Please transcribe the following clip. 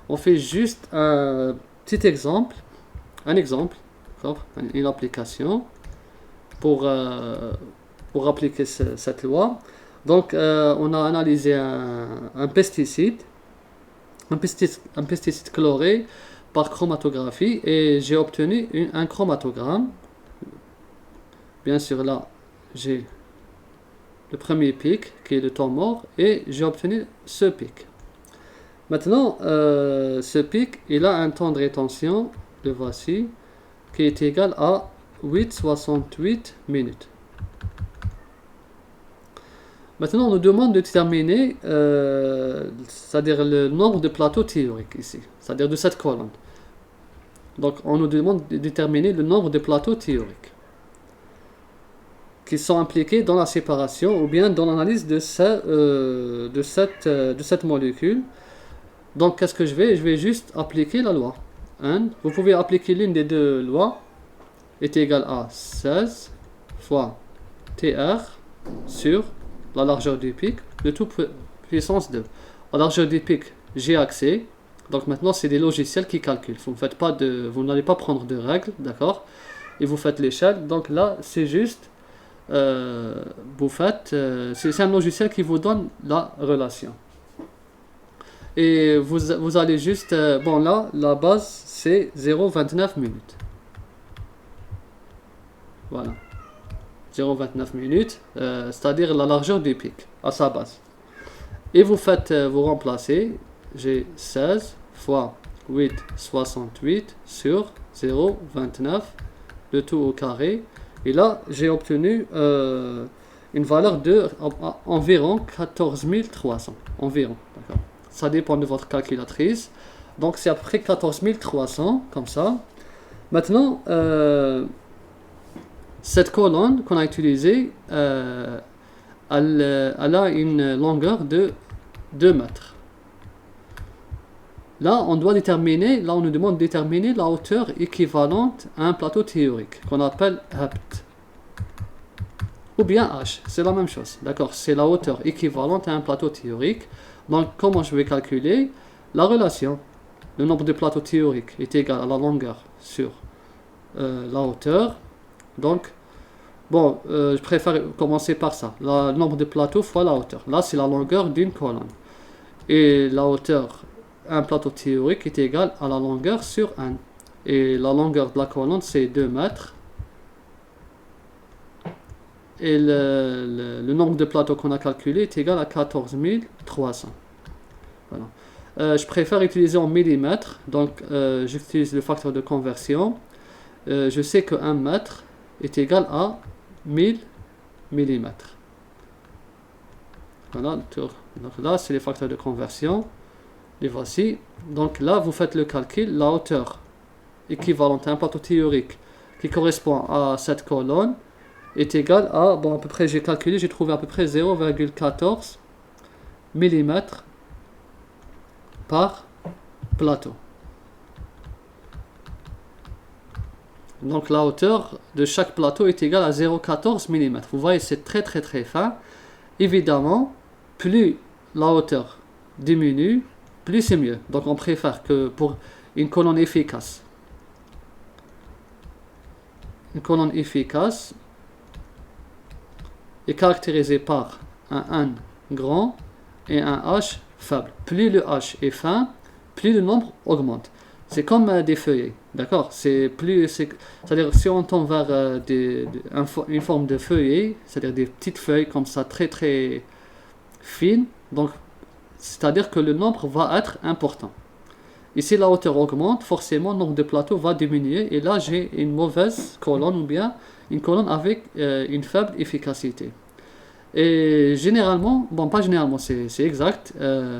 on fait juste un petit exemple, une application pour appliquer cette loi. Donc, on a analysé un pesticide chloré par chromatographie et j'ai obtenu un chromatogramme. Bien sûr, là, j'ai le premier pic qui est le temps mort et j'ai obtenu ce pic. Maintenant, ce pic, il a un temps de rétention, le voici, qui est égal à 8,68 minutes. Maintenant, on nous demande de déterminer, c'est-à-dire le nombre de plateaux théoriques ici, c'est-à-dire de cette colonne. Donc, on nous demande de déterminer le nombre de plateaux théoriques qui sont impliqués dans la séparation ou bien dans l'analyse de cette molécule. Donc, qu'est-ce que je vais? Je vais juste appliquer la loi. Vous pouvez appliquer l'une des deux lois, est égal à 16 fois TR sur la largeur du pic de tout puissance 2. La largeur du pic, j'ai accès. Donc maintenant, c'est des logiciels qui calculent. Vous n'allez pas prendre de règles, d'accord? Et vous faites l'échelle. Donc là, c'est juste, c'est un logiciel qui vous donne la relation. Et vous allez juste, bon là, la base, c'est 0,29 minutes. Voilà. 0,29 minutes, c'est-à-dire la largeur du pic à sa base. Et vous remplacez, j'ai 16 fois 8,68 sur 0,29, le tout au carré. Et là, j'ai obtenu une valeur de environ 14 300. Environ, d'accord. Ça dépend de votre calculatrice. Donc, c'est à peu près 14 300, comme ça. Maintenant, cette colonne qu'on a utilisée, elle a une longueur de 2 mètres. Là, on nous demande de déterminer la hauteur équivalente à un plateau théorique, qu'on appelle HEPT. Ou bien H, c'est la même chose, d'accord? C'est la hauteur équivalente à un plateau théorique. Donc, comment je vais calculer la relation? Le nombre de plateaux théoriques est égal à la longueur sur la hauteur. Donc, bon, je préfère commencer par ça. Le nombre de plateaux fois la hauteur. Là, c'est la longueur d'une colonne. Et la hauteur, un plateau théorique est égal à la longueur sur 1. Et la longueur de la colonne, c'est 2 mètres. Et le nombre de plateaux qu'on a calculé est égal à 14 300. Voilà. Je préfère utiliser en millimètres. Donc, j'utilise le facteur de conversion. Je sais que 1 mètre est égal à 1000 mm. Voilà, donc là, c'est les facteurs de conversion. Les voici. Donc là, vous faites le calcul. La hauteur équivalente à un plateau théorique qui correspond à cette colonne est égale à, bon, à peu près, j'ai calculé, j'ai trouvé à peu près 0,14 mm par plateau. Donc la hauteur de chaque plateau est égale à 0,14 mm. Vous voyez, c'est très très très fin. Évidemment, plus la hauteur diminue, plus c'est mieux. Donc on préfère que pour une colonne efficace, est caractérisée par un N grand et un H faible. Plus le H est fin, plus le nombre augmente. C'est comme des feuillets, d'accord? C'est-à-dire si on tend vers une forme de feuillet, c'est-à-dire des petites feuilles comme ça, très très fines, donc c'est-à-dire que le nombre va être important. Et si la hauteur augmente, forcément le nombre de plateaux va diminuer, et là j'ai une mauvaise colonne ou bien une colonne avec une faible efficacité. Et généralement, bon pas généralement, c'est exact,